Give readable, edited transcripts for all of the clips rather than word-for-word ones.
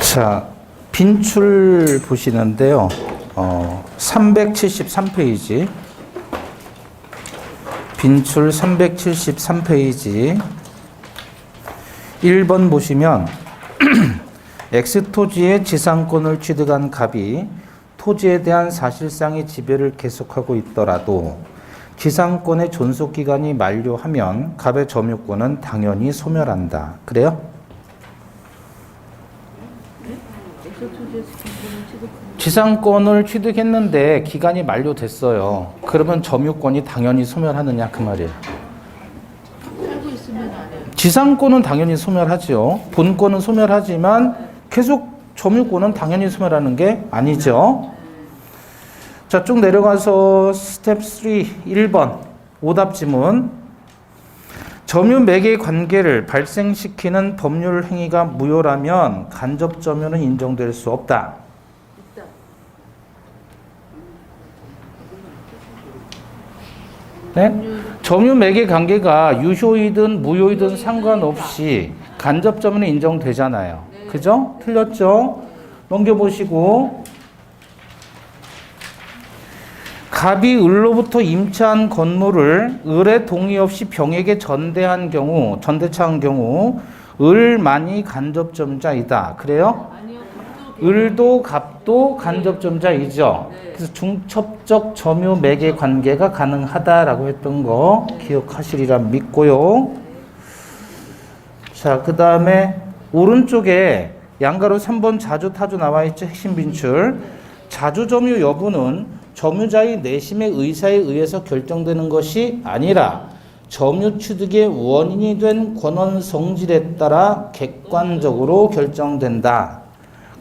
자, 빈출 보시는데요. 373페이지. 빈출 373페이지. 1번 보시면 X토지의 지상권을 취득한 갑이 토지에 대한 사실상의 지배를 계속하고 있더라도 지상권의 존속기간이 만료하면 갑의 점유권은 당연히 소멸한다. 그래요? 지상권을 취득했는데 기간이 만료됐어요. 그러면 점유권이 당연히 소멸하느냐 그 말이에요. 살고 있으면 안 해요. 지상권은 당연히 소멸하죠. 본권은 소멸하지만 계속 점유권은 당연히 소멸하는 게 아니죠. 자, 쭉 내려가서 스텝 3 1번 오답 지문. 점유 매개 관계를 발생시키는 법률 행위가 무효라면 간접 점유는 인정될 수 없다. 네? 점유 매개 관계가 유효이든 무효이든 상관없이 간접 점유는 인정되잖아요. 그죠? 틀렸죠? 넘겨보시고. 갑이 을로부터 임차한 건물을 을의 동의 없이 병에게 전대한 경우, 전대차한 경우 을만이 간접점자이다. 그래요? 아니요. 을도 갑도 간접점자이죠. 그래서 중첩적 점유 매개 관계가 가능하다라고 했던 거 기억하시리라 믿고요. 자, 그 다음에 오른쪽에 양가로 3번 자주 타주 나와 있죠. 핵심 빈출. 자주 점유 여부는 점유자의 내심의 의사에 의해서 결정되는 것이 아니라 점유 취득의 원인이 된 권원 성질에 따라 객관적으로 결정된다.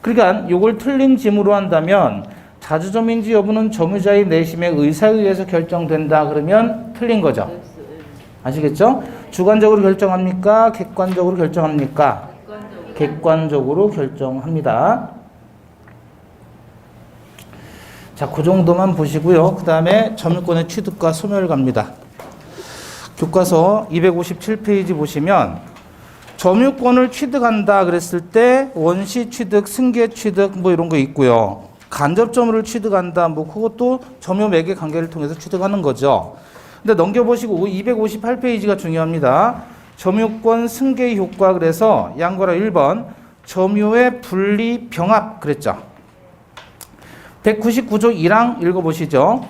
그러니까 이걸 틀린 짐으로 한다면 자주점유인지 여부는 점유자의 내심의 의사에 의해서 결정된다. 그러면 틀린 거죠. 아시겠죠? 주관적으로 결정합니까? 객관적으로 결정합니까? 객관적으로 결정합니다. 자, 그 정도만 보시고요. 그 다음에 점유권의 취득과 소멸 갑니다. 교과서 257페이지 보시면 점유권을 취득한다 그랬을 때 원시 취득, 승계 취득 뭐 이런 거 있고요. 간접 점유를 취득한다 뭐 그것도 점유 매개 관계를 통해서 취득하는 거죠. 근데 넘겨보시고 258페이지가 중요합니다. 점유권 승계 효과 그래서 양거라 1번 점유의 분리 병합 그랬죠. 199조 1항 읽어보시죠.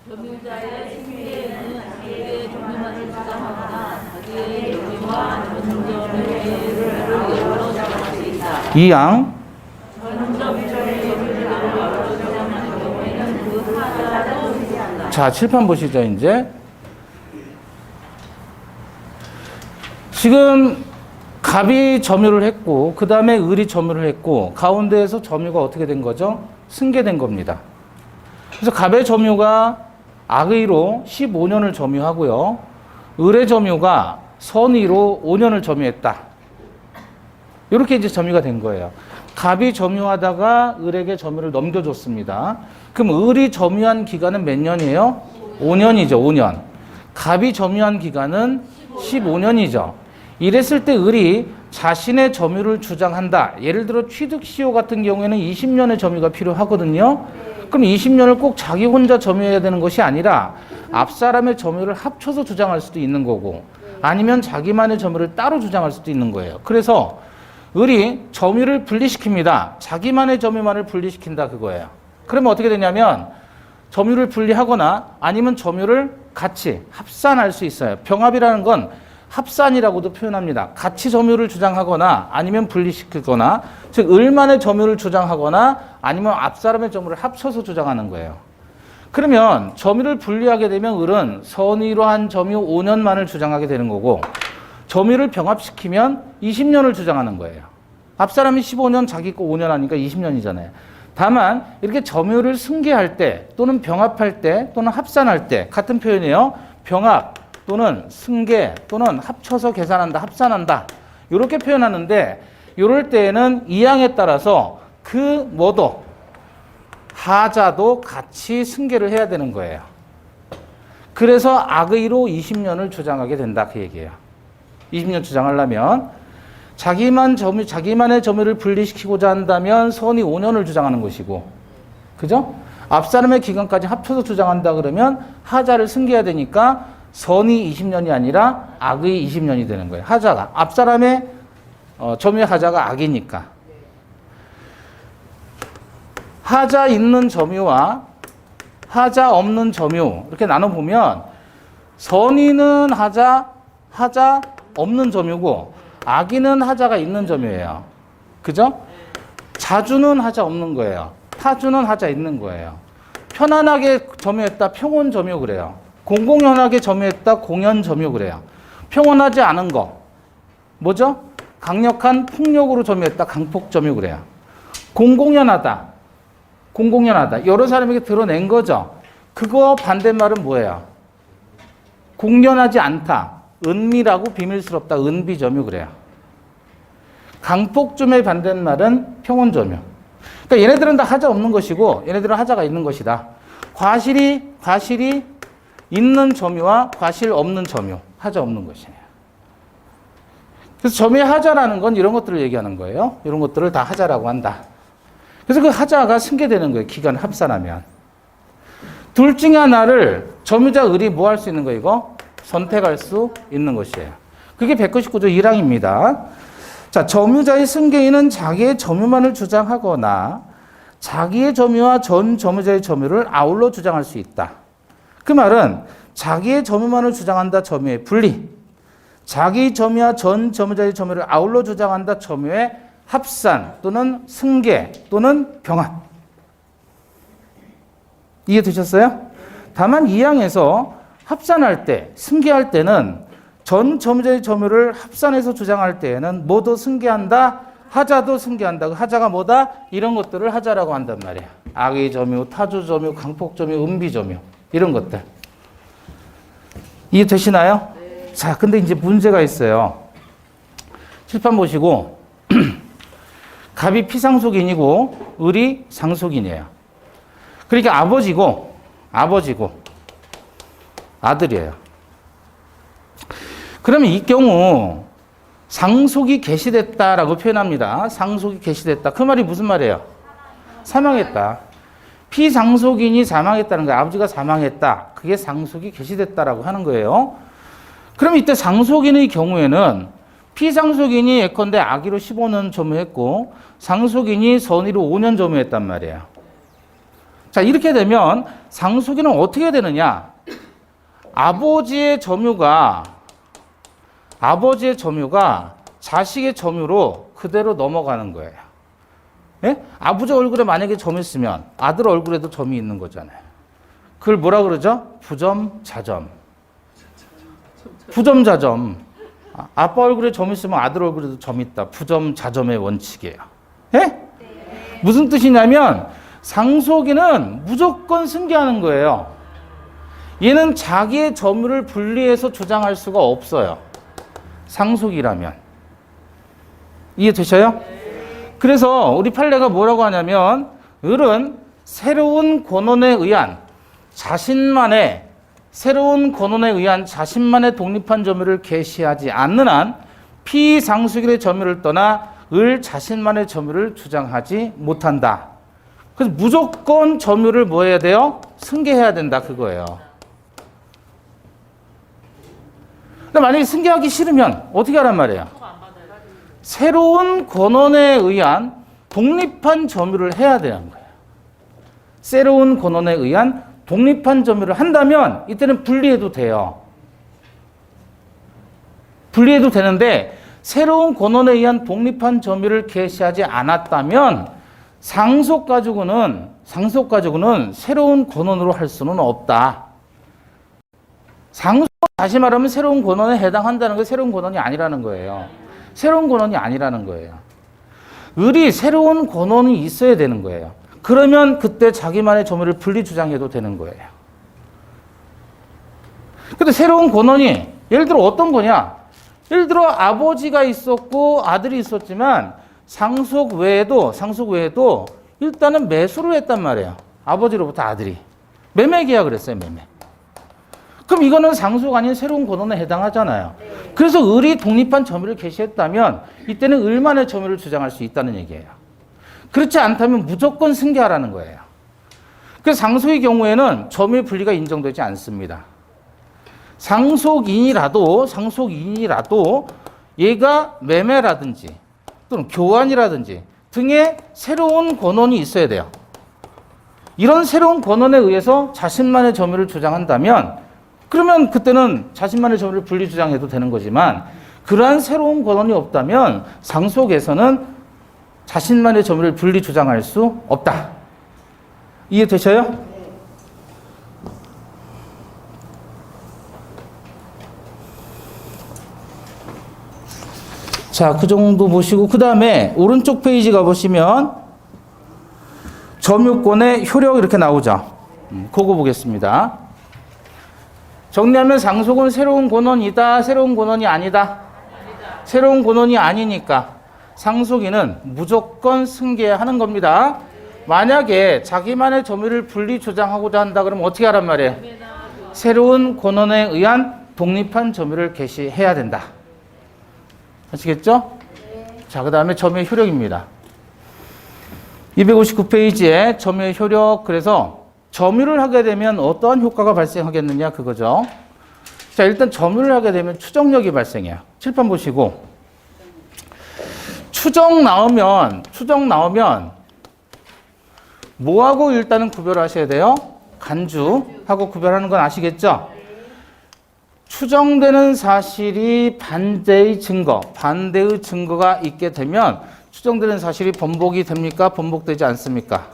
점유자의 승계에는 자기의 점유만을 주장하거나 자기의 점유와 전점유를 여러 주장할 수 있다. 2항 전점유의 점유를 여러 주장하는 경우에는 그 하자도 승계한다. 자, 칠판 보시죠, 이제. 지금 갑이 점유를 했고, 그 다음에 을이 점유를 했고, 가운데에서 점유가 어떻게 된 거죠? 승계된 겁니다. 그래서 갑의 점유가 악의로 15년을 점유하고요. 을의 점유가 선의로 5년을 점유했다. 이렇게 이제 점유가 된 거예요. 갑이 점유하다가 을에게 점유를 넘겨줬습니다. 그럼 을이 점유한 기간은 몇 년이에요? 5년이죠, 5년. 갑이 점유한 기간은 15년이죠. 이랬을 때 을이 자신의 점유를 주장한다. 예를 들어 취득시효 같은 경우에는 20년의 점유가 필요하거든요. 그럼 20년을 꼭 자기 혼자 점유해야 되는 것이 아니라 앞사람의 점유를 합쳐서 주장할 수도 있는 거고 아니면 자기만의 점유를 따로 주장할 수도 있는 거예요. 그래서 을이 점유를 분리시킵니다. 자기만의 점유만을 분리시킨다 그거예요. 그러면 어떻게 되냐면 점유를 분리하거나 아니면 점유를 같이 합산할 수 있어요. 병합이라는 건 합산이라고도 표현합니다. 같이 점유를 주장하거나 아니면 분리시키거나 즉 을만의 점유를 주장하거나 아니면 앞사람의 점유를 합쳐서 주장하는 거예요. 그러면 점유를 분리하게 되면 을은 선의로 한 점유 5년만을 주장하게 되는 거고 점유를 병합시키면 20년을 주장하는 거예요. 앞사람이 15년 자기 거 5년 하니까 20년이잖아요. 다만 이렇게 점유를 승계할 때 또는 병합할 때 또는 합산할 때 같은 표현이에요. 병합 또는 승계 또는 합쳐서 계산한다, 합산한다. 이렇게 표현하는데 이럴 때에는 이항에 따라서 그 뭐도 하자도 같이 승계를 해야 되는 거예요. 그래서 악의로 20년을 주장하게 된다 그 얘기예요. 20년 주장하려면 자기만의 점유를 분리시키고자 한다면 선이 5년을 주장하는 것이고, 그죠? 앞사람의 기간까지 합쳐서 주장한다 그러면 하자를 승계해야 되니까 선이 20년이 아니라 악의 20년이 되는 거예요. 하자가. 앞사람의 점유의 하자가 악이니까. 하자 있는 점유와 하자 없는 점유 이렇게 나눠보면 선의는 하자 없는 점유고 악의는 하자가 있는 점유예요. 그죠? 자주는 하자 없는 거예요. 타주는 하자 있는 거예요. 편안하게 점유했다 평온 점유 그래요. 공공연하게 점유했다 공연 점유 그래요. 평온하지 않은 거 뭐죠? 강력한 폭력으로 점유했다 강폭 점유 그래요. 공공연하다 여러 사람에게 드러낸 거죠. 그거 반대말은 뭐예요? 공연하지 않다 은밀하고 비밀스럽다 은비점유 그래요. 강폭점의 반대말은 평온점유. 그러니까 얘네들은 다 하자 없는 것이고 얘네들은 하자가 있는 것이다. 과실이 있는 점유와 과실 없는 점유, 하자 없는 것이에요. 그래서 점유의 하자라는 건 이런 것들을 얘기하는 거예요. 이런 것들을 다 하자라고 한다. 그래서 그 하자가 승계되는 거예요. 기간 합산하면. 둘 중에 하나를 점유자 을이 뭐 할 수 있는 거 이거? 선택할 수 있는 것이에요. 그게 199조 1항입니다. 자, 점유자의 승계인은 자기의 점유만을 주장하거나 자기의 점유와 전 점유자의 점유를 아울러 주장할 수 있다. 그 말은 자기의 점유만을 주장한다 점유의 분리, 자기 점유와 전 점유자의 점유를 아울러 주장한다 점유의 합산 또는 승계 또는 병합. 이해되셨어요? 다만 이 항에서 합산할 때, 승계할 때는 전 점유자의 점유를 합산해서 주장할 때에는 뭐도 승계한다, 하자도 승계한다. 그 하자가 뭐다? 이런 것들을 하자라고 한단 말이야. 악의 점유, 타주 점유, 강폭 점유, 은비 점유 이런 것들. 이해되시나요? 네. 자, 근데 이제 문제가 있어요. 칠판 보시고 갑이 피상속인이고 을이 상속인이에요. 그러니까 아버지고 아들이에요. 그러면 이 경우 상속이 개시됐다라고 표현합니다. 상속이 개시됐다. 그 말이 무슨 말이에요? 사망했다. 피상속인이 사망했다는 거예요. 아버지가 사망했다. 그게 상속이 개시됐다라고 하는 거예요. 그럼 이때 상속인의 경우에는 피상속인이 예컨대 악의로 15년 점유했고 상속인이 선의로 5년 점유했단 말이에요. 자, 이렇게 되면 상속인은 어떻게 되느냐? 아버지의 점유가 자식의 점유로 그대로 넘어가는 거예요. 예? 아버지 얼굴에 만약에 점이 있으면 아들 얼굴에도 점이 있는 거잖아요. 그걸 뭐라 그러죠? 부점자점. 부점자점. 아빠 얼굴에 점 있으면 아들 얼굴에도 점 있다. 부점자점의 원칙이에요. 예? 무슨 뜻이냐면 상속인은 무조건 승계하는 거예요. 얘는 자기의 점유를 분리해서 주장할 수가 없어요. 상속이라면. 이해되셔요? 그래서 우리 판례가 뭐라고 하냐면 을은 새로운 권원에 의한 자신만의 독립한 점유를 개시하지 않는 한 피상속인의 점유를 떠나 을 자신만의 점유를 주장하지 못한다. 그래서 무조건 점유를 뭐 해야 돼요? 승계해야 된다 그거예요. 근데 만약에 승계하기 싫으면 어떻게 하란 말이에요? 새로운 권원에 의한 독립한 점유를 해야 되는 거예요. 새로운 권원에 의한 독립한 점유를 한다면 이때는 분리해도 돼요. 분리해도 되는데 새로운 권원에 의한 독립한 점유를 개시하지 않았다면 상속 가지고는 새로운 권원으로 할 수는 없다. 상속 다시 말하면 새로운 권원에 해당한다는 게 새로운 권원이 아니라는 거예요. 새로운 권원이 아니라는 거예요. 을이 새로운 권원이 있어야 되는 거예요. 그러면 그때 자기만의 점유를 분리 주장해도 되는 거예요. 근데 새로운 권원이 예를 들어 어떤 거냐? 예를 들어 아버지가 있었고 아들이 있었지만 상속 외에도 일단은 매수를 했단 말이에요. 아버지로부터 아들이 매매 계약을 했어요. 매매. 그럼 이거는 상속 아닌 새로운 권원에 해당하잖아요. 그래서 을이 독립한 점유를 개시했다면 이때는 을만의 점유를 주장할 수 있다는 얘기예요. 그렇지 않다면 무조건 승계하라는 거예요. 그래서 상속의 경우에는 점유의 분리가 인정되지 않습니다. 상속인이라도 얘가 매매라든지 또는 교환이라든지 등의 새로운 권원이 있어야 돼요. 이런 새로운 권원에 의해서 자신만의 점유를 주장한다면 그러면 그때는 자신만의 점유를 분리 주장해도 되는 거지만 그러한 새로운 권원이 없다면 상속에서는 자신만의 점유를 분리 주장할 수 없다. 이해되셔요? 자, 그 정도 보시고 그 다음에 오른쪽 페이지 가보시면 점유권의 효력 이렇게 나오죠. 그거 보겠습니다. 정리하면 상속은 새로운 권원이다, 새로운 권원이 아니다. 새로운 권원이 아니니까 상속인은 무조건 승계하는 겁니다. 만약에 자기만의 점유를 분리 주장하고자 한다 그러면 어떻게 하란 말이에요? 새로운 권원에 의한 독립한 점유를 개시해야 된다. 아시겠죠? 자, 그 다음에 점유의 효력입니다. 259페이지에 점유의 효력, 그래서 점유를 하게 되면 어떠한 효과가 발생하겠느냐 그거죠. 자, 일단 점유를 하게 되면 추정력이 발생해요. 칠판 보시고 추정 나오면 뭐하고 일단은 구별하셔야 돼요? 간주하고 구별하는 건 아시겠죠? 추정되는 사실이 반대의 증거가 있게 되면 추정되는 사실이 번복이 됩니까? 번복되지 않습니까?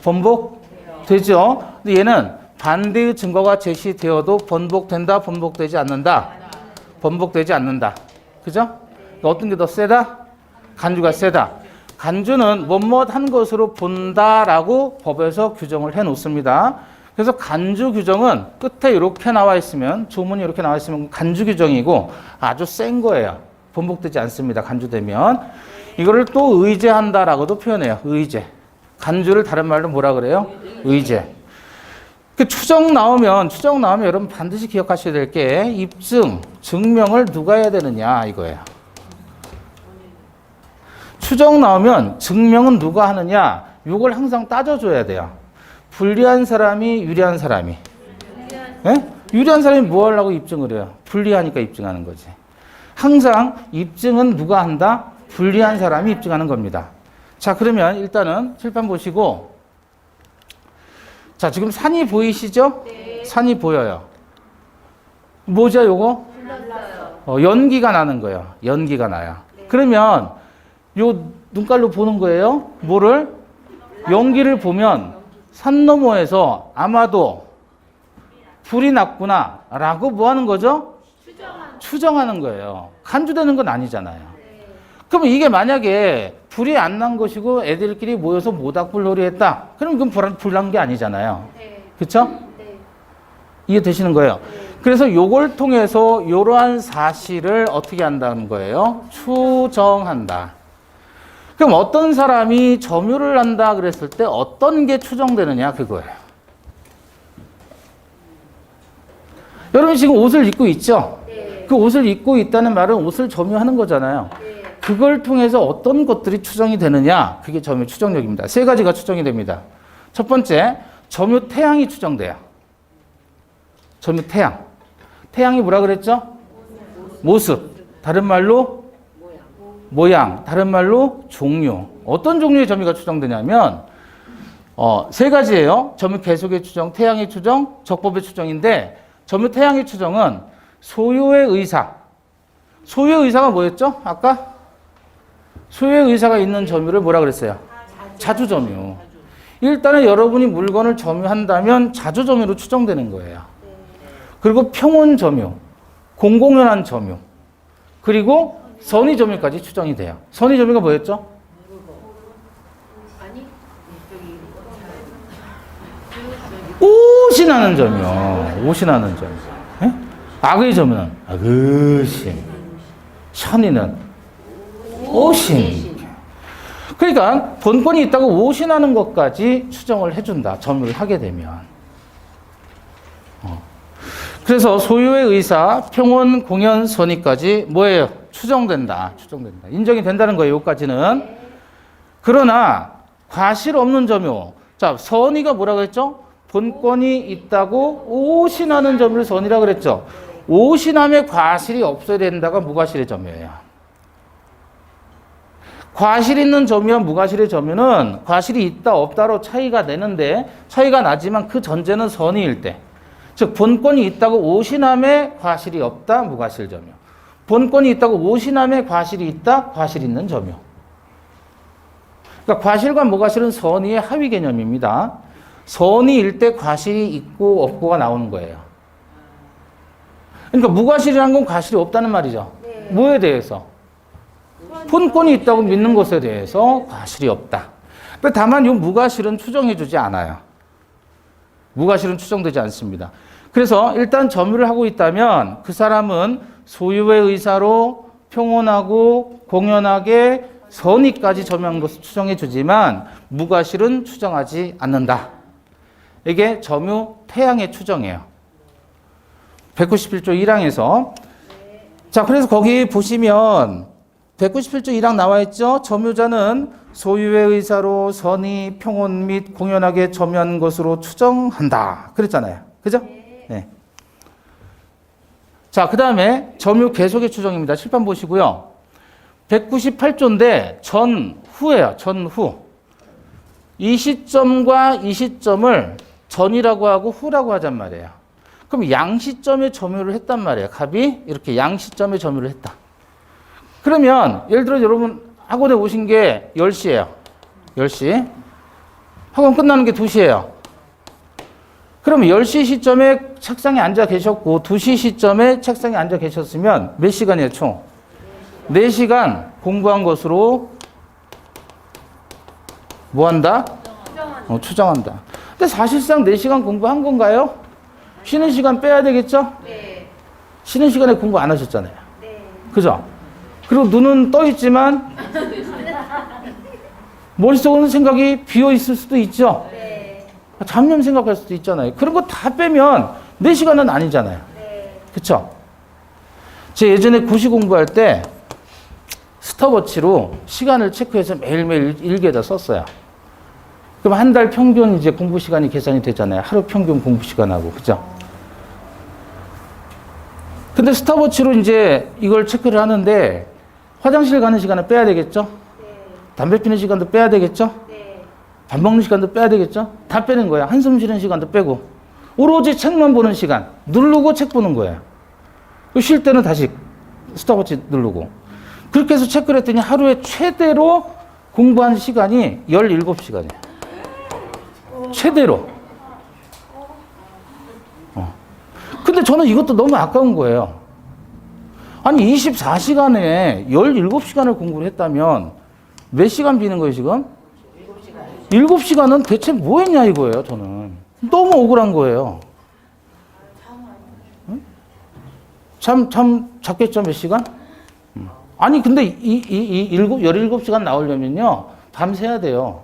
번복되죠. 근데 얘는 반대의 증거가 제시되어도 번복된다, 번복되지 않는다? 번복되지 않는다. 그죠? 어떤 게 더 세다? 간주가 세다. 간주는 뭐뭇 한 것으로 본다라고 법에서 규정을 해 놓습니다. 그래서 간주 규정은 끝에 이렇게 나와 있으면, 조문이 이렇게 나와 있으면 간주 규정이고 아주 센 거예요. 번복되지 않습니다. 간주되면. 이거를 또 의제한다라고도 표현해요. 의제. 간주를 다른 말로 뭐라 그래요? 의제. 그 추정 나오면 여러분 반드시 기억하셔야 될 게 입증, 증명을 누가 해야 되느냐 이거예요. 추정 나오면 증명은 누가 하느냐 이걸 항상 따져줘야 돼요. 불리한 사람이 유리한 사람이. 예? 유리한 사람이 뭐 하려고 입증을 해요? 불리하니까 입증하는 거지. 항상 입증은 누가 한다? 불리한 사람이 입증하는 겁니다. 자, 그러면 일단은 칠판 보시고, 자, 지금 산이 보이시죠? 네. 산이 보여요. 뭐죠, 요거? 연기가 나는 거예요. 연기가 나요. 네. 그러면 요 눈깔로 보는 거예요. 뭐를? 연기를 보면 산 너머에서 아마도 불이 났구나 라고 뭐 하는 거죠? 추정하는 거예요. 간주되는 건 아니잖아요. 그럼 이게 만약에 불이 안 난 것이고 애들끼리 모여서 모닥불놀이 했다. 그럼 그건 불난 게 아니잖아요. 그렇죠? 이해되시는 거예요. 그래서 요걸 통해서 이러한 사실을 어떻게 한다는 거예요? 추정한다. 그럼 어떤 사람이 점유를 한다 그랬을 때 어떤 게 추정되느냐 그거예요. 여러분 지금 옷을 입고 있죠? 네. 그 옷을 입고 있다는 말은 옷을 점유하는 거잖아요. 네. 그걸 통해서 어떤 것들이 추정이 되느냐 그게 점유 추정력입니다. 세 가지가 추정이 됩니다. 첫 번째, 점유 태양이 추정돼요. 점유 태양. 태양이 뭐라 그랬죠? 모습. 다른 말로 모양, 다른 말로 종류. 어떤 종류의 점유가 추정되냐면 세 가지예요. 점유 계속의 추정, 태양의 추정, 적법의 추정인데 점유 태양의 추정은 소유의 의사. 소유의 의사가 뭐였죠? 아까? 소유의 의사가 있는 점유를 뭐라 그랬어요? 자주점유. 일단은 여러분이 물건을 점유한다면 자주점유로 추정되는 거예요. 그리고 평온점유, 공공연한 점유, 그리고 선의점유까지 추정이 돼요. 선의점유가 뭐였죠? 오신하는 점이요. 오신하는 점. 예? 악의 점은 악의심. 선의는 오신. 그러니까 본권이 있다고 오신하는 것까지 추정을 해준다. 점유를 하게 되면. 그래서 소유의 의사, 평온, 공연, 선의까지 뭐예요? 추정된다. 인정이 된다는 거예요. 여기까지는. 그러나 과실 없는 점유. 자, 선의가 뭐라고 했죠? 본권이 있다고 오신하는 점유를 선의라고 그랬죠. 오신함에 과실이 없어야 된다가 무과실의 점유예요. 과실 있는 점유와 무과실의 점유는 과실이 있다 없다로 차이가 내는데 차이가 나지만 그 전제는 선의일 때. 즉 본권이 있다고 오신함에 과실이 없다 무과실 점유. 본권이 있다고 오신함에 과실이 있다 과실 있는 점유. 그러니까 과실과 무과실은 선의의 하위 개념입니다. 선의일 때 과실이 있고 없고가 나오는 거예요. 그러니까 무과실이라는 건 과실이 없다는 말이죠. 네. 뭐에 대해서? 본권이 있다고 믿는 것에 대해서 과실이 없다. 다만 이 무과실은 추정해주지 않아요. 무과실은 추정되지 않습니다. 그래서 일단 점유를 하고 있다면 그 사람은 소유의 의사로 평온하고 공연하게 선의까지 점유한 것을 추정해주지만 무과실은 추정하지 않는다. 이게 점유 태양의 추정이에요. 191조 1항에서. 자, 그래서 거기 보시면 191조 1항 나와 있죠. 점유자는 소유의 의사로 선의, 평온 및 공연하게 점유한 것으로 추정한다. 그랬잖아요. 그죠? 네. 자, 그 다음에 점유 계속의 추정입니다. 칠판 보시고요. 198조인데 전후예요. 전후. 이 시점과 이 시점을 전이라고 하고 후라고 하잔 말이에요. 그럼 양시점에 점유를 했단 말이에요. 갑이 이렇게 양시점에 점유를 했다. 그러면 예를 들어 여러분 학원에 오신 게 10시예요. 10시. 학원 끝나는 게 2시예요. 그러면 10시 시점에 책상에 앉아 계셨고 2시 시점에 책상에 앉아 계셨으면 몇 시간이에요, 총? 4시간 공부한 것으로 뭐 한다? 추정한다. 근데 사실상 4시간 공부한 건가요? 쉬는 시간 빼야 되겠죠? 네. 쉬는 시간에 공부 안 하셨잖아요. 네. 그죠? 그리고 눈은 떠 있지만 머릿속은 생각이 비어 있을 수도 있죠? 네. 잡념 생각할 수도 있잖아요. 그런 거 다 빼면 4시간은 아니잖아요. 네. 그쵸? 제 예전에 고시 공부할 때 스톱워치로 시간을 체크해서 매일매일 일기에다 썼어요. 그럼 한 달 평균 이제 공부 시간이 계산이 되잖아요. 하루 평균 공부 시간하고. 그죠? 근데 스톱워치로 이제 이걸 체크를 하는데 화장실 가는 시간을 빼야 되겠죠? 네. 담배 피는 시간도 빼야 되겠죠? 네. 밥 먹는 시간도 빼야 되겠죠? 다 빼는 거야. 한숨 쉬는 시간도 빼고. 오로지 책만 보는 시간. 누르고 책 보는 거예요. 쉴 때는 다시 스톱워치 누르고. 그렇게 해서 체크를 했더니 하루에 최대로 공부한 시간이 17시간이에요. 최대로. 근데 저는 이것도 너무 아까운 거예요. 아니 24시간에 17시간을 공부를 했다면 몇 시간 비는 거예요 지금? 7시간은 대체 뭐 했냐 이거예요 저는. 너무 억울한 거예요. 참 잡겠죠 몇 시간? 아니 근데 17시간 나오려면요 밤새야 돼요.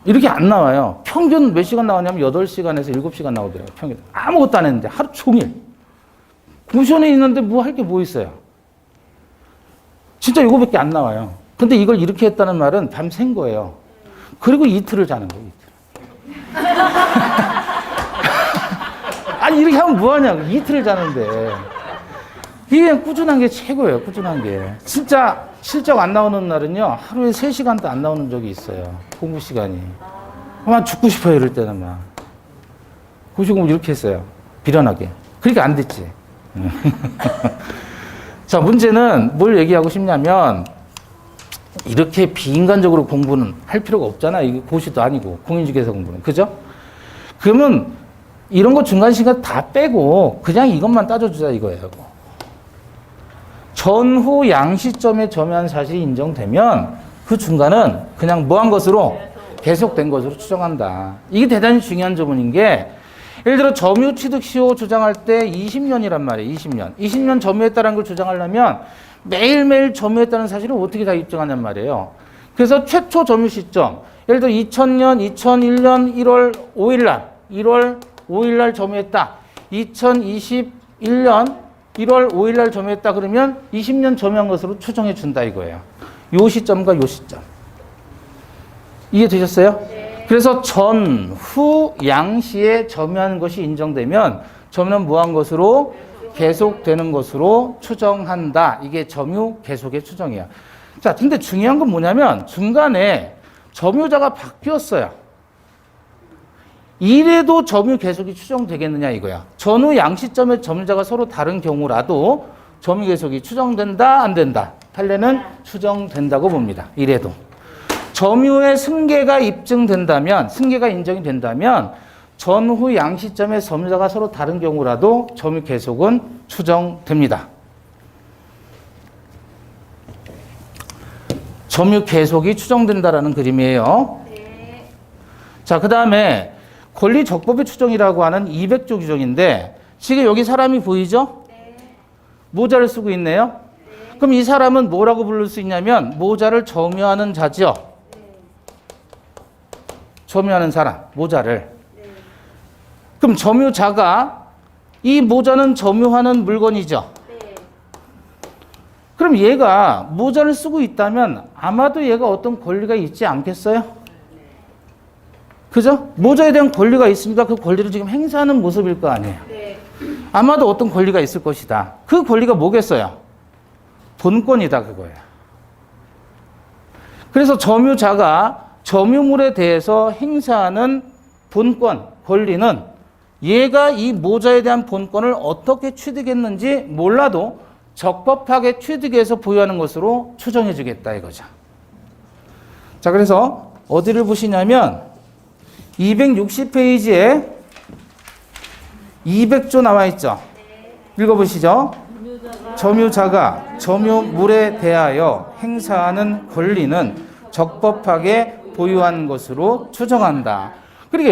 이렇게 안 나와요. 평균 몇 시간 나오냐면 8시간에서 7시간 나오더라고요. 평균. 아무것도 안 했는데 하루 종일. 고시원에 있는데 뭐 할 게 뭐 있어요. 진짜 이거밖에 안 나와요. 근데 이걸 이렇게 했다는 말은 밤샌 거예요. 그리고 이틀을 자는 거예요. 이틀. 아니 이렇게 하면 뭐하냐고. 이틀을 자는데. 이게 꾸준한 게 최고예요. 꾸준한 게. 진짜 실적 안 나오는 날은요. 하루에 3시간도 안 나오는 적이 있어요. 공부 시간이. 막 죽고 싶어요. 이럴 때는 막. 고시 공부 이렇게 했어요. 비련하게. 그러니까 안 됐지. 자, 문제는 뭘 얘기하고 싶냐면 이렇게 비인간적으로 공부는 할 필요가 없잖아. 이게 고시도 아니고 공인중개사 공부는. 그죠? 그러면 이런 거 중간 시간 다 빼고 그냥 이것만 따져주자 이거예요. 전후 양시점에 점유한 사실이 인정되면 그 중간은 그냥 뭐한 것으로 계속된 것으로 추정한다. 이게 대단히 중요한 부분인 게 예를 들어 점유 취득 시효 주장할 때 20년이란 말이에요. 20년 점유했다는 걸 주장하려면 매일매일 점유했다는 사실을 어떻게 다 입증하냔 말이에요. 그래서 최초 점유 시점 예를 들어 2000년 2001년 1월 5일 날 점유했다. 2021년 1월 5일 날 점유했다 그러면 20년 점유한 것으로 추정해 준다 이거예요. 요 시점과 요 시점. 이해되셨어요? 네. 그래서 전, 후, 양시에 점유하는 것이 인정되면 점유는 무한 것으로 계속되는 것으로 추정한다. 이게 점유 계속의 추정이야. 자, 근데 중요한 건 뭐냐면 중간에 점유자가 바뀌었어요. 이래도 점유 계속이 추정되겠느냐 이거야. 전후 양시점의 점유자가 서로 다른 경우라도 점유 계속이 추정된다 안 된다. 판례는 추정된다고 봅니다. 이래도. 점유의 승계가 입증된다면, 승계가 인정이 된다면 전후 양시점의 점유자가 서로 다른 경우라도 점유 계속은 추정됩니다. 점유 계속이 추정된다라는 그림이에요. 네. 자, 그 다음에 권리적법의 추정이라고 하는 200조 규정인데 지금 여기 사람이 보이죠? 네. 모자를 쓰고 있네요. 네. 그럼 이 사람은 뭐라고 부를 수 있냐면 모자를 점유하는 자죠. 네. 점유하는 사람, 모자를. 네. 그럼 점유자가 이 모자는 점유하는 물건이죠. 네. 그럼 얘가 모자를 쓰고 있다면 아마도 얘가 어떤 권리가 있지 않겠어요? 그죠? 모자에 대한 권리가 있으니까 그 권리를 지금 행사하는 모습일 거 아니에요. 네. 아마도 어떤 권리가 있을 것이다. 그 권리가 뭐겠어요? 본권이다 그거예요. 그래서 점유자가 점유물에 대해서 행사하는 본권, 권리는 얘가 이 모자에 대한 본권을 어떻게 취득했는지 몰라도 적법하게 취득해서 보유하는 것으로 추정해 주겠다 이거죠. 자, 그래서 어디를 보시냐면 260페이지에 200조 나와 있죠. 읽어보시죠. 점유자가 점유물에 대하여 행사하는 권리는 적법하게 보유한 것으로 추정한다. 그러니까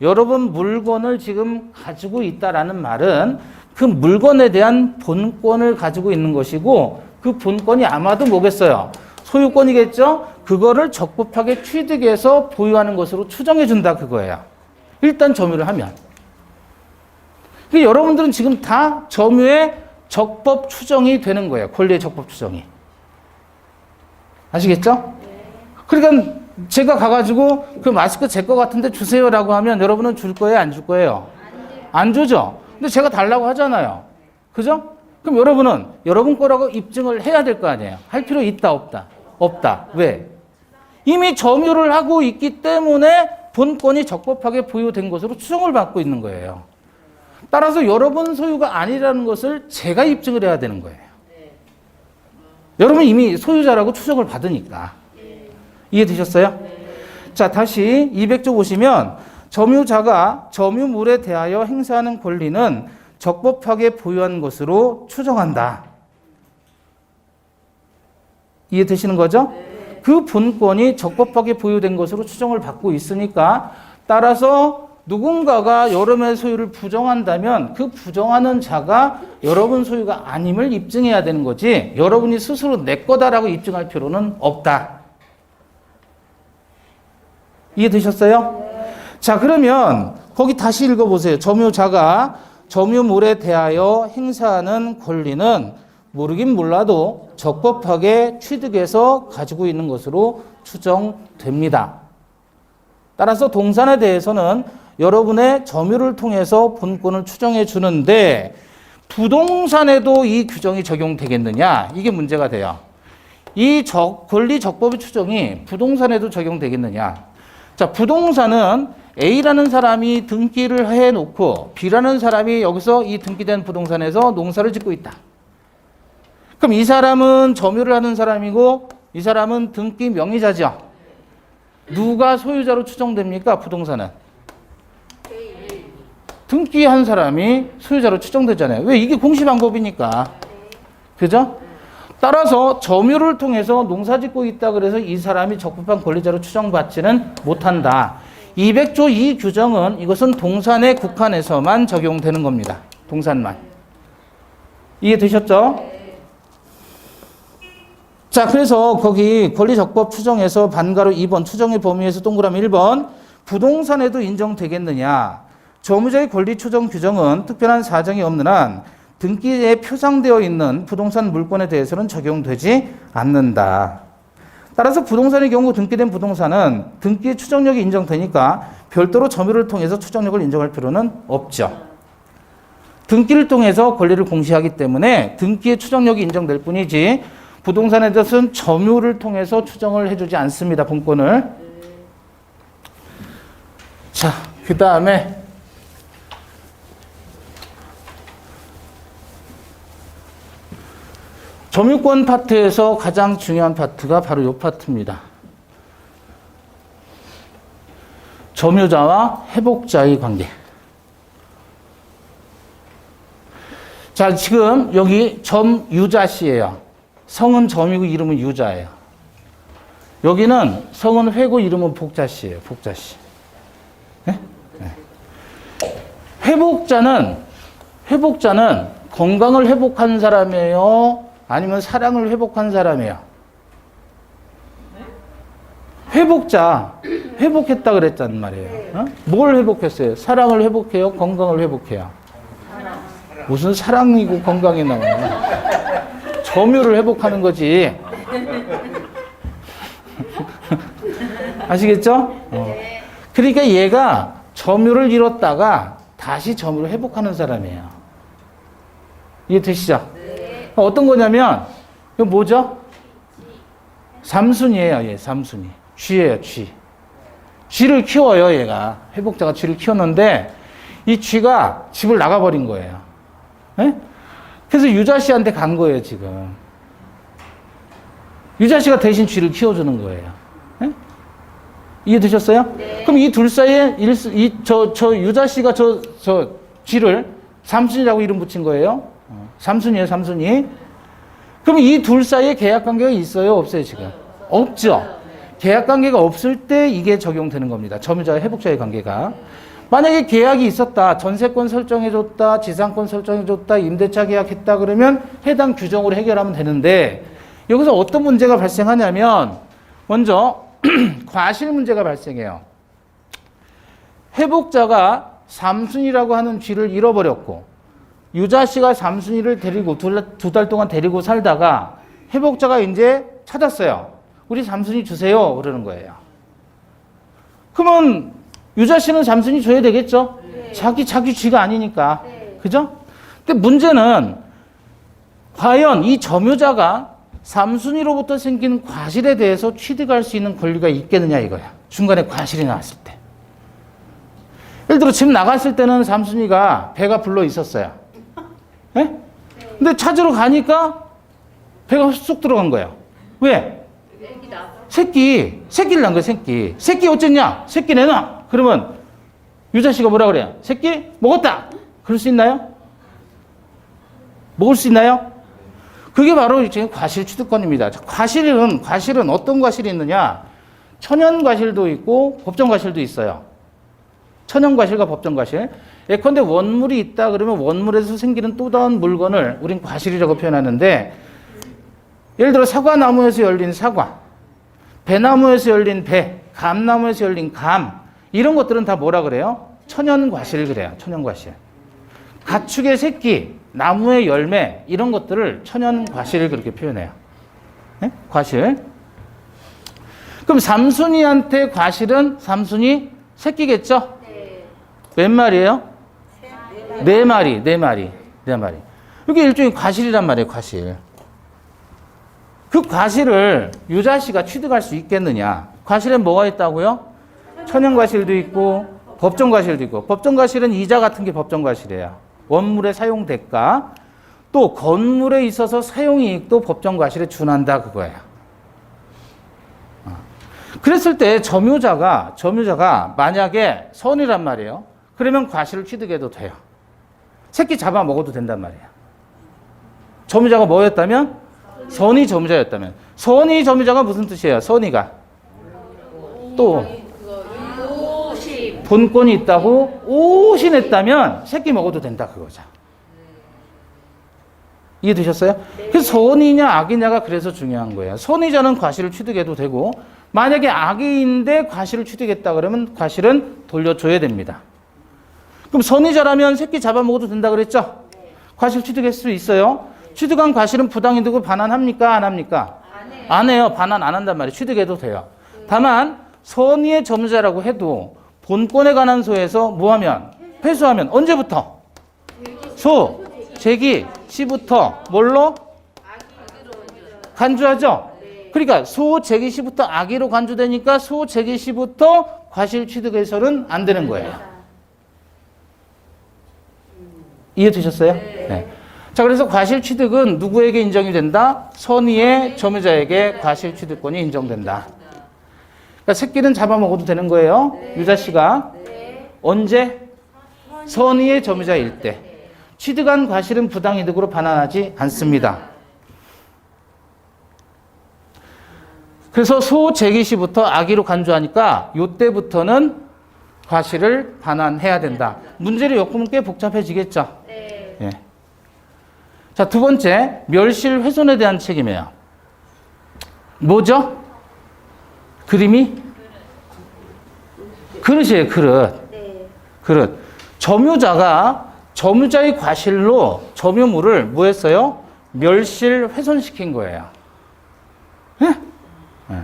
여러분 물건을 지금 가지고 있다라는 말은 그 물건에 대한 본권을 가지고 있는 것이고 그 본권이 아마도 뭐겠어요? 소유권이겠죠? 그거를 적법하게 취득해서 보유하는 것으로 추정해 준다 그거예요. 일단 점유를 하면. 그러니까 여러분들은 지금 다 점유의 적법 추정이 되는 거예요. 권리의 적법 추정이. 아시겠죠? 그러니까 제가 가가지고 그 마스크 제 거 같은데 주세요라고 하면 여러분은 줄 거예요? 안 줄 거예요? 안 주죠? 근데 제가 달라고 하잖아요. 그죠? 그럼 여러분은 여러분 거라고 입증을 해야 될 거 아니에요. 할 필요 있다 없다? 없다. 왜? 이미 점유를 하고 있기 때문에 본권이 적법하게 보유된 것으로 추정을 받고 있는 거예요. 따라서 여러분 소유가 아니라는 것을 제가 입증을 해야 되는 거예요. 여러분 이미 소유자라고 추정을 받으니까. 이해되셨어요? 자, 다시 200조 보시면 점유자가 점유물에 대하여 행사하는 권리는 적법하게 보유한 것으로 추정한다. 이해되시는 거죠? 그 본권이 적법하게 보유된 것으로 추정을 받고 있으니까 따라서 누군가가 여러분의 소유를 부정한다면 그 부정하는 자가 여러분 소유가 아님을 입증해야 되는 거지 여러분이 스스로 내 거다라고 입증할 필요는 없다. 이해되셨어요? 자, 그러면 거기 다시 읽어보세요. 점유자가 점유물에 대하여 행사하는 권리는 모르긴 몰라도 적법하게 취득해서 가지고 있는 것으로 추정됩니다. 따라서 동산에 대해서는 여러분의 점유를 통해서 본권을 추정해 주는데 부동산에도 이 규정이 적용되겠느냐? 이게 문제가 돼요. 이 권리 적법의 추정이 부동산에도 적용되겠느냐? 자, 부동산은 A라는 사람이 등기를 해놓고 B라는 사람이 여기서 이 등기된 부동산에서 농사를 짓고 있다. 그럼 이 사람은 점유를 하는 사람이고 이 사람은 등기 명의자죠. 누가 소유자로 추정됩니까? 부동산은. 등기한 사람이 소유자로 추정되잖아요. 왜? 이게 공시방법이니까. 그죠? 따라서 점유를 통해서 농사 짓고 있다 그래서 이 사람이 적법한 권리자로 추정받지는 못한다. 200조 이 규정은 이것은 동산에 국한해서만 적용되는 겁니다. 동산만. 이해되셨죠? 자, 그래서 거기 권리적법 추정에서 반가로 2번 추정의 범위에서 동그라미 1번 부동산에도 인정되겠느냐? 점유자의 권리 추정 규정은 특별한 사정이 없는 한 등기에 표상되어 있는 부동산 물건에 대해서는 적용되지 않는다. 따라서 부동산의 경우 등기된 부동산은 등기의 추정력이 인정되니까 별도로 점유를 통해서 추정력을 인정할 필요는 없죠. 등기를 통해서 권리를 공시하기 때문에 등기의 추정력이 인정될 뿐이지 부동산에 대해서는 점유를 통해서 추정을 해주지 않습니다. 분권을. 자, 그 다음에 점유권 파트에서 가장 중요한 파트가 바로 이 파트입니다. 점유자와 회복자의 관계. 자, 지금 여기 점유자씨예요. 성은 점이고 이름은 유자예요. 여기는 성은 회고 이름은 복자씨예요. 복자씨. 네? 네. 회복자는 건강을 회복한 사람이에요? 아니면 사랑을 회복한 사람이에요? 회복했다 그랬단 말이에요. 어? 뭘 회복했어요? 사랑을 회복해요? 건강을 회복해요? 무슨 사랑이고 건강이 나와요? 점유를 회복하는 거지. 아시겠죠? 그러니까 얘가 점유를 잃었다가 다시 점유를 회복하는 사람이에요. 이해되시죠? 네. 어떤 거냐면 이거 뭐죠? 삼순이에요. 얘 삼순이. 쥐예요. 쥐. 쥐를 키워요. 얘가. 회복자가 쥐를 키웠는데 이 쥐가 집을 나가버린 거예요. 네? 그래서 유자씨한테 간 거예요. 지금. 유자씨가 대신 쥐를 키워주는 거예요. 네? 이해되셨어요? 네. 그럼 이 둘 사이에 저 유자씨가 저 쥐를 삼순이라고 이름 붙인 거예요. 삼순이에요. 삼순이. 그럼 이 둘 사이에 계약관계가 있어요? 없어요? 지금? 없죠. 계약관계가 없을 때 이게 적용되는 겁니다. 점유자와 회복자의 관계가. 만약에 계약이 있었다. 전세권 설정해줬다. 지상권 설정해줬다. 임대차 계약했다. 그러면 해당 규정으로 해결하면 되는데 여기서 어떤 문제가 발생하냐면 먼저 과실 문제가 발생해요. 회복자가 삼순이라고 하는 쥐를 잃어버렸고 유자씨가 삼순이를 데리고 두 달 동안 데리고 살다가 회복자가 이제 찾았어요. 우리 삼순이 주세요. 그러는 거예요. 그러면 유자씨는 삼순이 줘야 되겠죠? 네. 자기 쥐가 아니니까. 네. 그죠? 근데 문제는 과연 이 점유자가 삼순이로부터 생긴 과실에 대해서 취득할 수 있는 권리가 있겠느냐 이거야. 중간에 과실이 나왔을 때. 예를 들어 집 나갔을 때는 삼순이가 배가 불러 있었어요. 네? 근데 찾으러 가니까 배가 쑥 들어간 거예요. 왜? 새끼를 낳은 거야, 새끼. 새끼 어쨌냐? 새끼 내놔. 그러면 유자씨가 뭐라 그래요? 새끼 먹었다. 그럴 수 있나요? 먹을 수 있나요? 그게 바로 지금 과실 취득권입니다. 과실은 어떤 과실이 있느냐? 천연 과실도 있고 법정 과실도 있어요. 천연 과실과 법정 과실. 예컨대 원물이 있다 그러면 원물에서 생기는 또 다른 물건을 우린 과실이라고 표현하는데 예를 들어 사과나무에서 열린 사과, 배나무에서 열린 배, 감나무에서 열린 감 이런 것들은 다 뭐라 그래요? 천연 과실 그래요. 천연 과실. 가축의 새끼, 나무의 열매 이런 것들을 천연 과실 그렇게 표현해요. 네? 과실. 그럼 삼순이한테 과실은 삼순이 새끼겠죠? 네. 몇 마리예요? 네 마리. 이게 일종의 과실이란 말이에요. 과실. 그 과실을 유자씨가 취득할 수 있겠느냐? 과실에 뭐가 있다고요? 천연 과실도 있고 법정 과실도 있고 법정 과실은 이자 같은 게 법정 과실이에요. 원물의 사용 대가 또 건물에 있어서 사용이익도 법정 과실에 준한다 그거예요. 그랬을 때 점유자가 만약에 선이란 말이에요. 그러면 과실을 취득해도 돼요. 새끼 잡아 먹어도 된단 말이에요. 점유자가 뭐였다면? 선이 점유자였다면. 선이 점유자가 무슨 뜻이에요? 선이가 또 본권이 있다고 오신했다면 새끼 먹어도 된다 그거죠. 이해되셨어요? 그래서 선이냐 악이냐가 그래서 중요한 거예요. 선이자는 과실을 취득해도 되고 만약에 악의인데 과실을 취득했다 그러면 과실은 돌려줘야 됩니다. 그럼 선의자라면 새끼 잡아먹어도 된다 그랬죠? 과실 취득할 수 있어요. 취득한 과실은 부당이득으로 반환합니까? 안 합니까? 안 해요. 반환 안 한단 말이에요. 취득해도 돼요. 다만 선의의 점유자라고 해도 본권에 관한 소에서 뭐하면? 회수하면 언제부터? 소, 제기, 시부터 뭘로? 간주하죠? 그러니까 소, 제기, 시부터 악의로 간주되니까 소, 제기, 시부터 과실 취득해서는 안 되는 거예요. 이해되셨어요? 네. 자, 그래서 과실 취득은 누구에게 인정이 된다? 선의의 점유자에게 과실 취득권이 인정된다. 그러니까 새끼는 잡아먹어도 되는 거예요. 유자 씨가. 언제? 선의의 점유자일 때. 취득한 과실은 부당이득으로 반환하지 않습니다. 그래서 소, 제기 시부터 악의로 간주하니까 요때부터는 과실을 반환해야 된다. 문제를 엮으면 꽤 복잡해지겠죠? 예. 자, 두 번째, 멸실 훼손에 대한 책임이에요. 뭐죠? 그림이? 그릇이에요, 그릇. 그릇. 점유자가 점유자의 과실로 점유물을 뭐 했어요? 멸실 훼손시킨 거예요. 예? 예.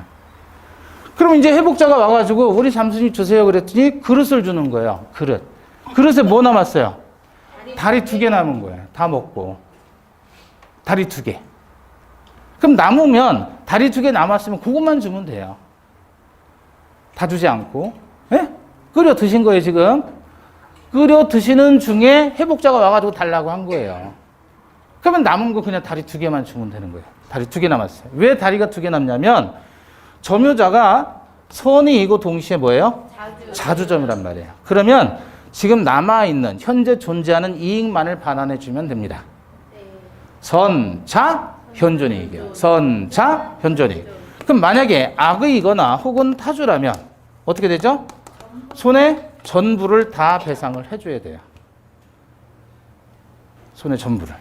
그럼 이제 회복자가 와가지고 우리 잠수님 주세요 그랬더니 그릇을 주는 거예요. 그릇. 그릇에 뭐 남았어요? 다리 2개 남은 거예요. 다 먹고. 다리 2개. 그럼 남으면 다리 2개 남았으면 그것만 주면 돼요. 다 주지 않고. 예? 끓여 드신 거예요, 지금. 끓여 드시는 중에 회복자가 와가지고 달라고 한 거예요. 그러면 남은 거 그냥 다리 2개만 주면 되는 거예요. 다리 2개 남았어요. 왜 다리가 2개 남냐면 점유자가 선의이고 동시에 뭐예요? 자주점이란 말이에요. 그러면 지금 남아있는 현재 존재하는 이익만을 반환해 주면 됩니다. 선자 현존이익이에요. 선자 현존이익. 그럼 만약에 악의이거나 혹은 타주라면 어떻게 되죠? 손의 전부를 다 배상을 해줘야 돼요. 손의 전부를.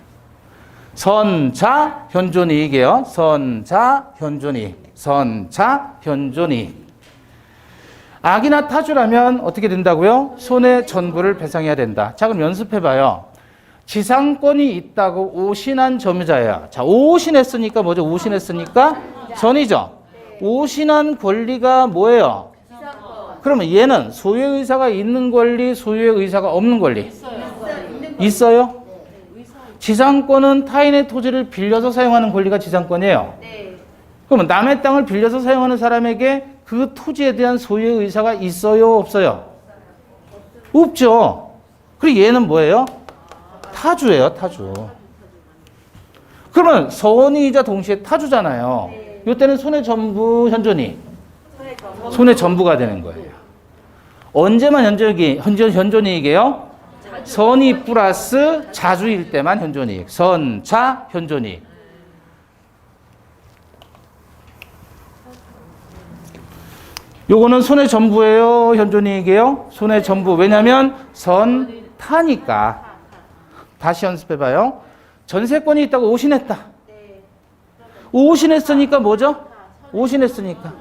선자 현존이익이에요. 선자 현존이익. 선자 현존이익. 악이나 타주라면 어떻게 된다고요? 손의 전부를 배상해야 된다. 자, 그럼 연습해봐요. 지상권이 있다고 오신한 점유자예요. 자, 오신했으니까 뭐죠? 오신했으니까 전이죠. 오신한 권리가 뭐예요? 그러면 얘는 소유의 의사가 있는 권리, 소유의 의사가 없는 권리? 있어요? 지상권은 타인의 토지를 빌려서 사용하는 권리가 지상권이에요. 그러면 남의 땅을 빌려서 사용하는 사람에게 그 토지에 대한 소유의 의사가 있어요? 없어요? 없죠. 그리고 얘는 뭐예요? 타주예요, 타주. 그러면 선의이자 동시에 타주잖아요. 이때는 손의 전부 현존이. 손의 전부가 되는 거예요. 언제만 현존이익이에요? 선의 플러스 자주일 때만 현존이익. 선자 현존이익. 요거는 손의 전부예요? 현존이익이에요? 손의 전부. 왜냐면 선타니까. 다시 연습해봐요. 전세권이 있다고 오신했다. 오신했으니까 뭐죠? 오신했으니까.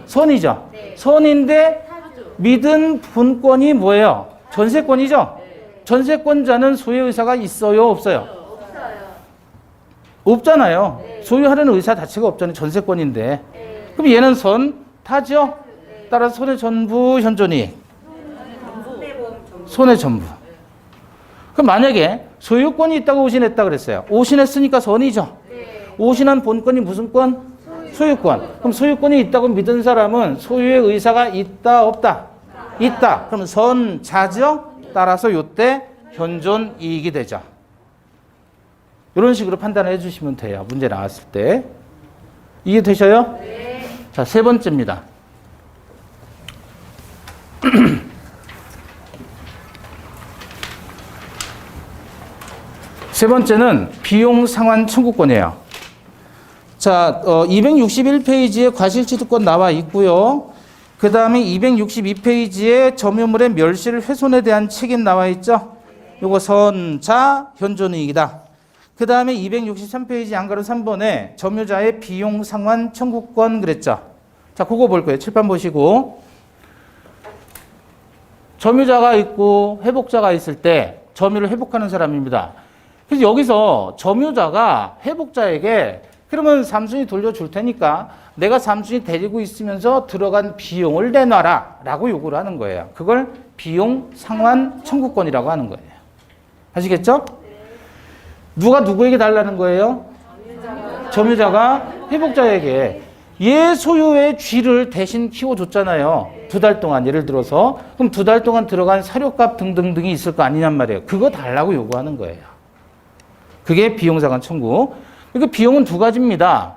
선이죠. 선인데 믿은 분권이 뭐예요? 전세권이죠. 전세권자는 소유의 의사가 있어요? 없어요? 없잖아요. 소유하려는 의사 자체가 없잖아요. 전세권인데. 그럼 얘는 선타죠? 따라서 손의 전부 현존이. 손의 전부. 그럼 만약에 소유권이 있다고 오신했다 그랬어요. 오신했으니까 선이죠. 오신한 본권이 무슨 권? 소유권. 그럼 소유권이 있다고 믿은 사람은 소유의 의사가 있다 없다? 있다. 그러면 선자죠. 따라서 이때 현존 이익이 되죠. 이런 식으로 판단을 해주시면 돼요. 문제 나왔을 때. 이해되셔요? 네. 자, 세 번째입니다. 세 번째는 비용 상환 청구권이에요. 자, 261페이지에 과실취득권 나와 있고요. 그 다음에 262페이지에 점유물의 멸실 훼손에 대한 책임 나와 있죠. 요거 선자 현존이익이다. 그 다음에 263페이지 양가로 3번에 점유자의 비용 상환 청구권 그랬죠. 자, 그거 볼 거예요. 칠판 보시고. 점유자가 있고 회복자가 있을 때 점유를 회복하는 사람입니다. 그래서 여기서 점유자가 회복자에게 그러면 삼순이 돌려줄 테니까 내가 삼순이 데리고 있으면서 들어간 비용을 내놔라 라고 요구를 하는 거예요. 그걸 비용 상환 청구권이라고 하는 거예요. 아시겠죠? 누가 누구에게 달라는 거예요? 점유자가 회복자에게 얘 소유의 쥐를 대신 키워줬잖아요. 2달 동안 예를 들어서. 그럼 2달 동안 들어간 사료값 등등등이 있을 거 아니냔 말이에요. 그거 달라고 요구하는 거예요. 그게 비용상환 청구. 그러니까 비용은 2가지입니다.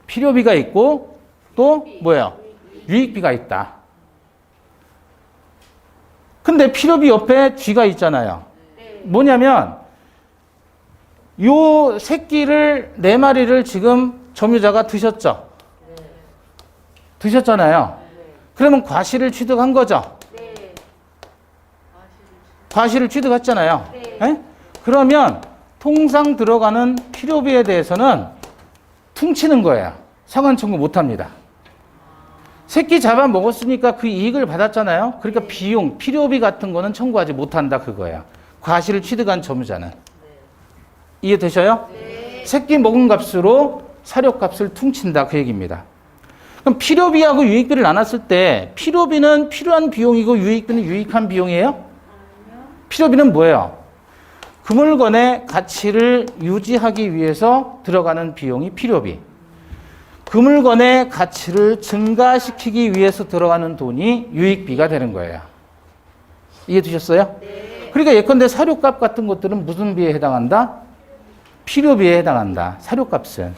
필요비가 있고 또 뭐예요? 유익비가 있다. 근데 필요비 옆에 쥐가 있잖아요. 뭐냐면 요 새끼를 4마리를 지금 점유자가 드셨죠? 드셨잖아요. 그러면 과실을 취득한 거죠? 과실을 취득했잖아요. 네? 그러면 통상 들어가는 필요비에 대해서는 퉁치는 거예요. 상환 청구 못 합니다. 새끼 잡아 먹었으니까 그 이익을 받았잖아요. 그러니까 비용, 필요비 같은 거는 청구하지 못한다 그거예요. 과실을 취득한 점유자는. 이해되셔요? 새끼 먹은 값으로 사료값을 퉁친다 그 얘기입니다. 그럼 필요비하고 유익비를 나눴을 때 필요비는 필요한 비용이고 유익비는 유익한 비용이에요? 필요비는 뭐예요? 그 물건의 가치를 유지하기 위해서 들어가는 비용이 필요비. 그 물건의 가치를 증가시키기 위해서 들어가는 돈이 유익비가 되는 거예요. 이해되셨어요? 그러니까 예컨대 사료값 같은 것들은 무슨 비에 해당한다? 필요비에 해당한다. 사료값은.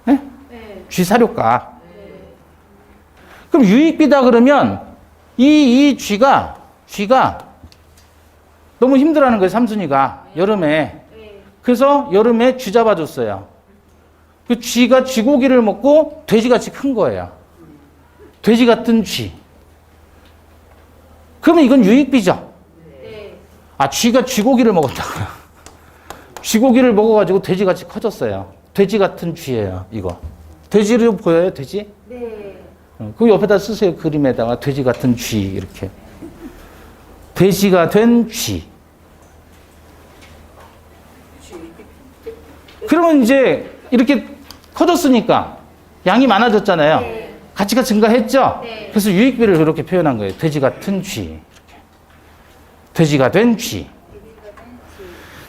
네? 쥐 사료값. 그럼 유익비다 그러면 이 쥐가 너무 힘들어하는 거예요. 삼순이가 여름에. 그래서 여름에 쥐 잡아줬어요. 그 쥐가 쥐고기를 먹고 돼지같이 큰 거예요. 돼지 같은 쥐. 그러면 이건 유익비죠. 아, 쥐가 쥐고기를 먹었다고요. 쥐고기를 먹어가지고 돼지같이 커졌어요. 돼지 같은 쥐예요, 이거. 돼지를 보여요, 돼지? 네. 그 옆에다 쓰세요, 그림에다가 돼지 같은 쥐 이렇게. 돼지가 된 쥐. 그러면 이제 이렇게 커졌으니까 양이 많아졌잖아요. 네. 가치가 증가했죠? 네. 그래서 유익비를 그렇게 표현한 거예요. 돼지 같은 쥐. 이렇게. 돼지가 된 쥐.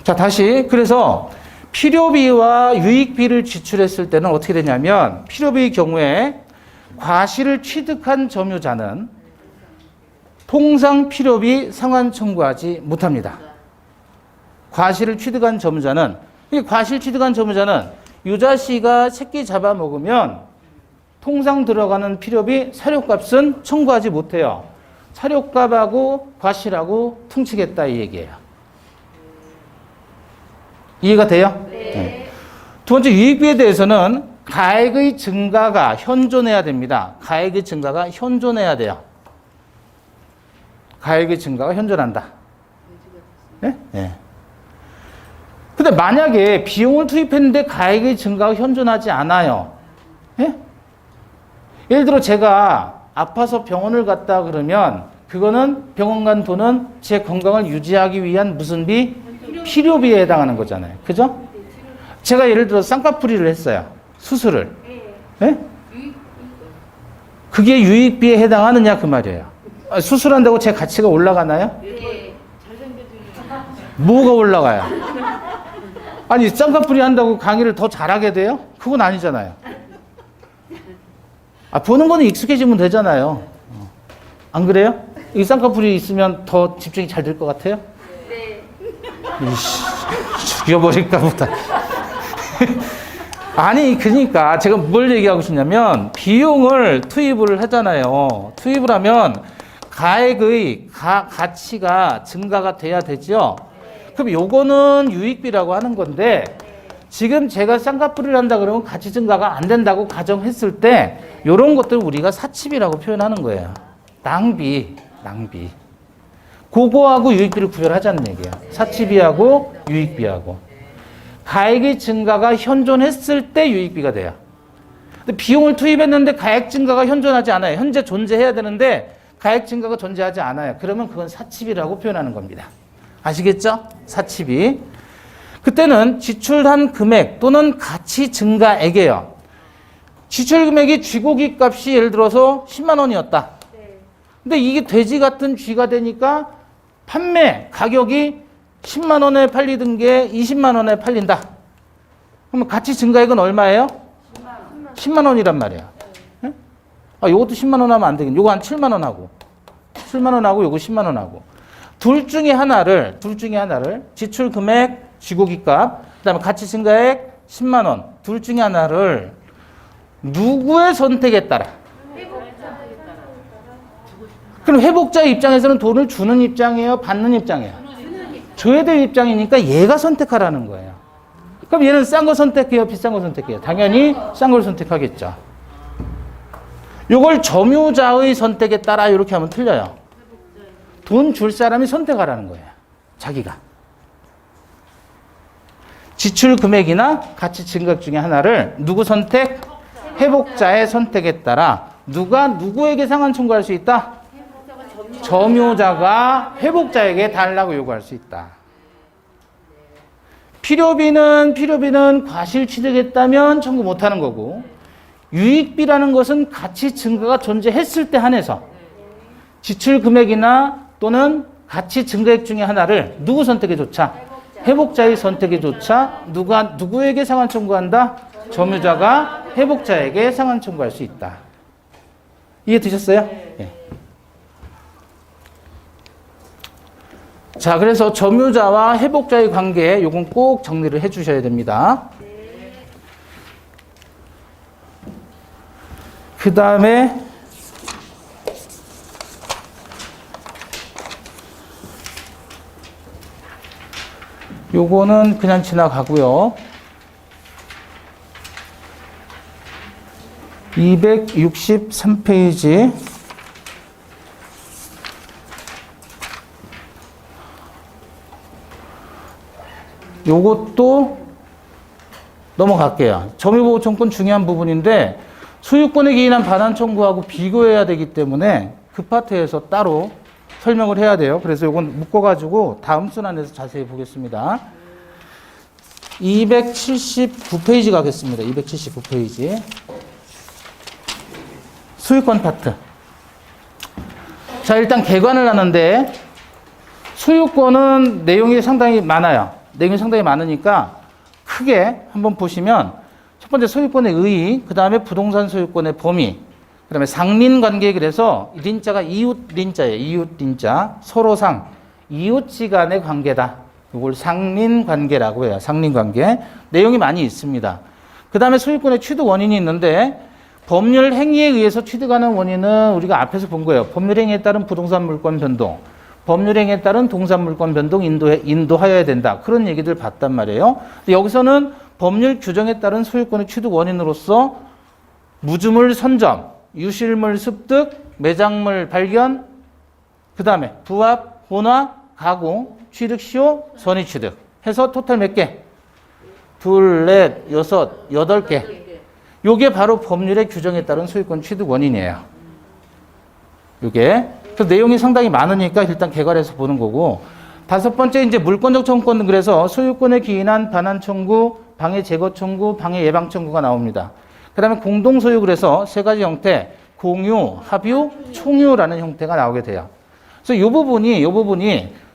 자, 다시. 그래서 필요비와 유익비를 지출했을 때는 어떻게 되냐면 필요비의 경우에 과실을 취득한 점유자는 통상 필요비 상환 청구하지 못합니다. 과실을 취득한 점유자는 과실 취득한 점유자는 유자씨가 새끼 잡아먹으면 통상 들어가는 필요비 사료값은 청구하지 못해요. 사료값하고 과실하고 퉁치겠다 이 얘기예요. 이해가 돼요? 네. 두 번째 유익비에 대해서는 가액의 증가가 현존해야 됩니다. 가액의 증가가 현존해야 돼요. 가액의 증가가 현존한다. 네? 네. 근데 만약에 비용을 투입했는데 가액의 증가가 현존하지 않아요. 예? 예를 들어 제가 아파서 병원을 갔다 그러면 그거는 병원 간 돈은 제 건강을 유지하기 위한 무슨 비? 필요비에 해당하는 거잖아요. 그죠? 제가 예를 들어 쌍꺼풀이를 했어요. 수술을. 예? 그게 유익비에 해당하느냐 그 말이에요. 수술한다고 제 가치가 올라가나요? 뭐가 올라가요? 아니 쌍꺼풀이 한다고 강의를 더 잘하게 돼요? 그건 아니잖아요. 아, 보는 거는 익숙해지면 되잖아요. 안 그래요? 이 쌍꺼풀이 있으면 더 집중이 잘 될 것 같아요? 네. 이씨, 죽여버릴까 보다. 아니, 그러니까 제가 뭘 얘기하고 싶냐면 비용을 투입을 하잖아요. 투입을 하면 가액의 가치가 증가가 돼야 되죠. 그럼 요거는 유익비라고 하는 건데 지금 제가 쌍꺼풀이를 한다 그러면 가치 증가가 안 된다고 가정했을 때 요런 것들 우리가 사치비라고 표현하는 거예요. 낭비. 그거하고 유익비를 구별하자는 얘기예요. 사치비하고 유익비하고. 가액의 증가가 현존했을 때 유익비가 돼요. 근데 비용을 투입했는데 가액 증가가 현존하지 않아요. 현재 존재해야 되는데 가액 증가가 존재하지 않아요. 그러면 그건 사치비라고 표현하는 겁니다. 아시겠죠? 사치비. 그때는 지출한 금액 또는 가치 증가액이에요. 지출 금액이 쥐고기 값이 예를 들어서 10만 원이었다. 근데 이게 돼지 같은 쥐가 되니까 판매 가격이 10만 원에 팔리던 게 20만 원에 팔린다. 그러면 가치 증가액은 얼마예요? 10만 원이란 말이야. 예? 아, 요것도 10만 원 하면 안 되겠네. 요거 한 7만 원 하고. 7만 원 하고 요거 10만 원 하고. 둘 중에 하나를 지출 금액, 쥐고기 값, 그다음에 가치 증가액 10만 원. 둘 중에 하나를 누구의 선택에 따라? 그럼 회복자의 입장에서는 돈을 주는 입장이에요? 받는 입장이에요? 줘야 될 입장이니까 얘가 선택하라는 거예요. 그럼 얘는 싼 거 선택해요? 비싼 거 선택해요? 당연히 싼 걸 선택하겠죠. 요걸 점유자의 선택에 따라 이렇게 하면 틀려요. 돈 줄 사람이 선택하라는 거예요. 자기가. 지출 금액이나 가치 증가액 중에 하나를 누구 선택? 회복자의 선택에 따라 누가 누구에게 상환 청구할 수 있다? 점유자가 회복자에게 달라고 요구할 수 있다. 필요비는 과실 취득했다면 청구 못하는 거고, 유익비라는 것은 가치 증가가 존재했을 때 한해서 지출 금액이나 또는 가치 증가액 중에 하나를 누구 선택에조차? 회복자의 선택에조차 누구에게 상환 청구한다? 점유자가 회복자에게 상환 청구할 수 있다. 이해 되셨어요? 네. 자, 그래서 점유자와 회복자의 관계, 요건 꼭 정리를 해 주셔야 됩니다. 그 다음에 요거는 그냥 지나가고요. 263페이지. 요것도 넘어갈게요. 점유보호 청구권 중요한 부분인데 소유권에 기인한 반환 청구하고 비교해야 되기 때문에 그 파트에서 따로 설명을 해야 돼요. 그래서 요건 묶어가지고 다음 순환에서 자세히 보겠습니다. 279페이지 가겠습니다. 279페이지. 소유권 파트. 자, 일단 개관을 하는데 소유권은 내용이 상당히 많아요. 내용이 상당히 많으니까 크게 한번 보시면 첫 번째 소유권의 의의, 그 다음에 부동산 소유권의 범위, 그 다음에 상린관계. 그래서 린자가 이웃 린자예요. 이웃 린자. 서로상 이웃지간의 관계다. 이걸 상린관계라고 해요. 상린관계. 내용이 많이 있습니다. 그 다음에 소유권의 취득 원인이 있는데 법률 행위에 의해서 취득하는 원인은 우리가 앞에서 본 거예요. 법률 행위에 따른 부동산 물권 변동, 법률 행위에 따른 동산 물권 변동 인도하여야 된다. 그런 얘기들 봤단 말이에요. 근데 여기서는 법률 규정에 따른 소유권의 취득 원인으로서 무주물 선점, 유실물 습득, 매장물 발견, 그 다음에 부합, 혼화, 가공, 취득 시효, 선의 취득 해서 토탈 몇 개? 둘, 넷, 여섯, 8개. 요게 바로 법률의 규정에 따른 소유권 취득 원인이에요. 요게. 그 내용이 상당히 많으니까 일단 개괄해서 보는 거고, 다섯 번째 이제 물권적 청구권은 그래서 소유권에 기인한 반환 청구, 방해 제거 청구, 방해 예방 청구가 나옵니다. 그 다음에 공동 소유. 그래서 세 가지 형태, 공유, 합유, 총유라는 형태가 나오게 돼요. 그래서 요 부분이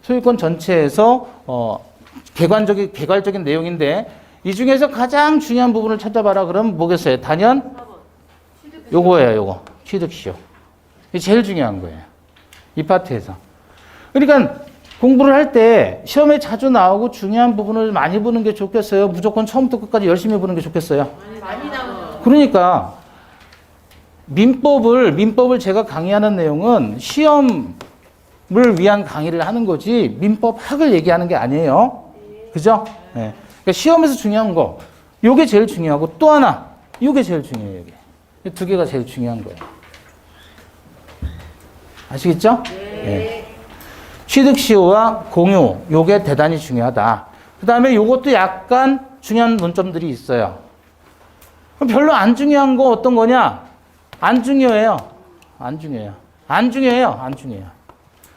소유권 전체에서 개괄적인 내용인데 이 중에서 가장 중요한 부분을 찾아봐라 그러면 뭐겠어요? 단연 요거예요. 요거 취득시효. 이게 제일 중요한 거예요. 이 파트에서. 그러니까 공부를 할 때 시험에 자주 나오고 중요한 부분을 많이 보는 게 좋겠어요? 무조건 처음부터 끝까지 열심히 보는 게 좋겠어요? 많이 나오죠. 그러니까 민법을 제가 강의하는 내용은 시험을 위한 강의를 하는 거지 민법 학을 얘기하는 게 아니에요. 그죠? 네. 그러니까 시험에서 중요한 거, 요게 제일 중요하고 또 하나, 요게 제일 중요해요. 요게. 이 두 개가 제일 중요한 거예요. 아시겠죠? 네. 취득시효와 공유, 요게 대단히 중요하다. 그 다음에 요것도 약간 중요한 논점들이 있어요. 그럼 별로 안 중요한 거 어떤 거냐? 안 중요해요. 안 중요해요. 안 중요해요. 안 중요해요.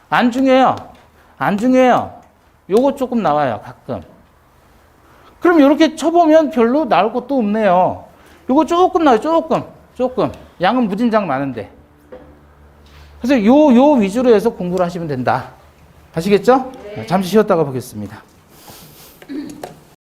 안 중요해요. 안 중요해요. 요거 조금 나와요. 가끔. 그럼 이렇게 쳐보면 별로 나올 것도 없네요. 요거 조금 나와요. 조금. 양은 무진장 많은데. 그래서 요 위주로 해서 공부를 하시면 된다. 아시겠죠? 잠시 쉬었다가 보겠습니다.